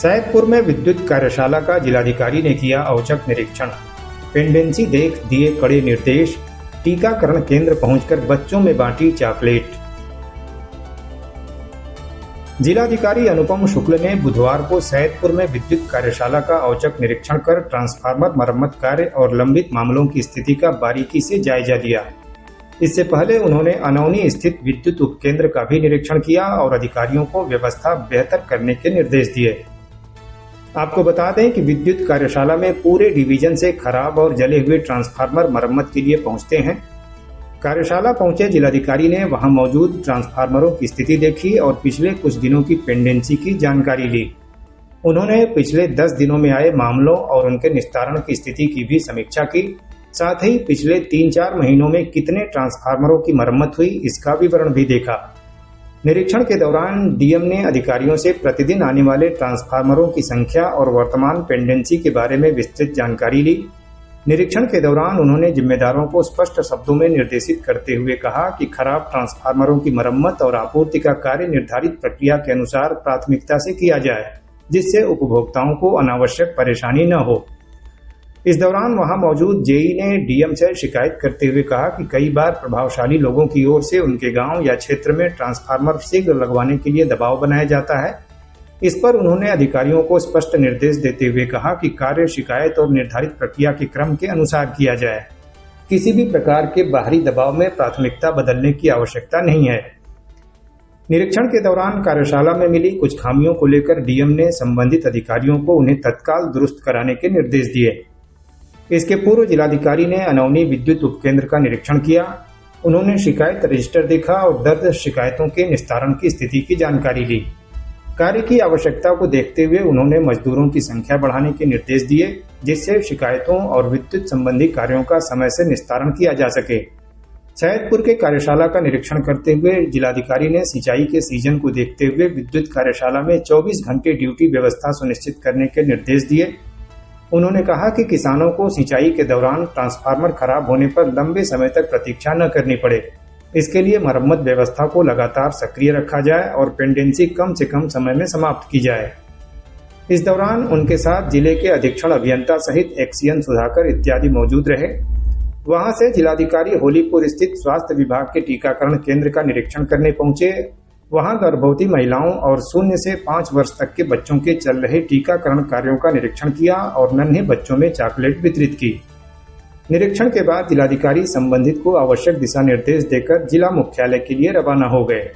सैदपुर में विद्युत कार्यशाला का जिलाधिकारी ने किया औचक निरीक्षण। पेंडेंसी देख दिए कड़े निर्देश। टीकाकरण केंद्र पहुंचकर बच्चों में बांटी चॉकलेट। जिलाधिकारी अनुपम शुक्ल ने बुधवार को सैदपुर में विद्युत कार्यशाला का औचक निरीक्षण कर ट्रांसफार्मर मरम्मत कार्य और लंबित मामलों की स्थिति का बारीकी से जायजा लिया। इससे पहले उन्होंने अनौनी स्थित विद्युत उपकेंद्र का भी निरीक्षण किया और अधिकारियों को व्यवस्था बेहतर करने के निर्देश दिए। आपको बता दें कि विद्युत कार्यशाला में पूरे डिवीजन से खराब और जले हुए ट्रांसफार्मर मरम्मत के लिए पहुंचते हैं। कार्यशाला पहुंचे जिलाधिकारी ने वहां मौजूद ट्रांसफार्मरों की स्थिति देखी और पिछले कुछ दिनों की पेंडेंसी की जानकारी ली। उन्होंने पिछले 10 दिनों में आए मामलों और उनके निस्तारण की स्थिति की भी समीक्षा की। साथ ही पिछले 3-4 महीनों में कितने ट्रांसफार्मरों की मरम्मत हुई इसका विवरण भी देखा। निरीक्षण के दौरान डीएम ने अधिकारियों से प्रतिदिन आने वाले ट्रांसफार्मरों की संख्या और वर्तमान पेंडेंसी के बारे में विस्तृत जानकारी ली। निरीक्षण के दौरान उन्होंने जिम्मेदारों को स्पष्ट शब्दों में निर्देशित करते हुए कहा कि खराब ट्रांसफार्मरों की मरम्मत और आपूर्ति का कार्य निर्धारित प्रक्रिया के अनुसार प्राथमिकता से किया जाए, जिससे उपभोक्ताओं को अनावश्यक परेशानी न हो। इस दौरान वहां मौजूद जेई ने डीएम से शिकायत करते हुए कहा कि कई बार प्रभावशाली लोगों की ओर से उनके गांव या क्षेत्र में ट्रांसफार्मर शीघ्र लगवाने के लिए दबाव बनाया जाता है। इस पर उन्होंने अधिकारियों को स्पष्ट निर्देश देते हुए कहा कि कार्य शिकायत और निर्धारित प्रक्रिया के क्रम के अनुसार किया जाए। किसी भी प्रकार के बाहरी दबाव में प्राथमिकता बदलने की आवश्यकता नहीं है। निरीक्षण के दौरान कार्यशाला में मिली कुछ खामियों को लेकर डीएम ने संबंधित अधिकारियों को उन्हें तत्काल दुरुस्त कराने के निर्देश दिए। इसके पूर्व जिलाधिकारी ने अनौनी विद्युत उपकेंद्र का निरीक्षण किया। उन्होंने शिकायत रजिस्टर देखा और दर्ज शिकायतों के निस्तारण की स्थिति की जानकारी ली। कार्य की आवश्यकता को देखते हुए उन्होंने मजदूरों की संख्या बढ़ाने के निर्देश दिए, जिससे शिकायतों और विद्युत संबंधी कार्यों का समय से निस्तारण किया जा सके। सैदपुर के कार्यशाला का निरीक्षण करते हुए जिलाधिकारी ने सिंचाई के सीजन को देखते हुए विद्युत कार्यशाला में 24 घंटे ड्यूटी व्यवस्था सुनिश्चित करने के निर्देश दिए। उन्होंने कहा कि किसानों को सिंचाई के दौरान ट्रांसफार्मर खराब होने पर लंबे समय तक प्रतीक्षा न करनी पड़े। इसके लिए मरम्मत व्यवस्था को लगातार सक्रिय रखा जाए और पेंडेंसी कम से कम समय में समाप्त की जाए। इस दौरान उनके साथ जिले के अधीक्षण अभियंता सहित एक्सीएन सुधाकर इत्यादि मौजूद रहे। वहां से जिलाधिकारी होलीपुर स्थित स्वास्थ्य विभाग के टीकाकरण केंद्र का निरीक्षण करने पहुंचे। वहां गर्भवती महिलाओं और 0 से 5 वर्ष तक के बच्चों के चल रहे टीकाकरण कार्यों का निरीक्षण किया और नन्हे बच्चों में चॉकलेट वितरित की। निरीक्षण के बाद जिलाधिकारी संबंधित को आवश्यक दिशा निर्देश देकर जिला मुख्यालय के लिए रवाना हो गए।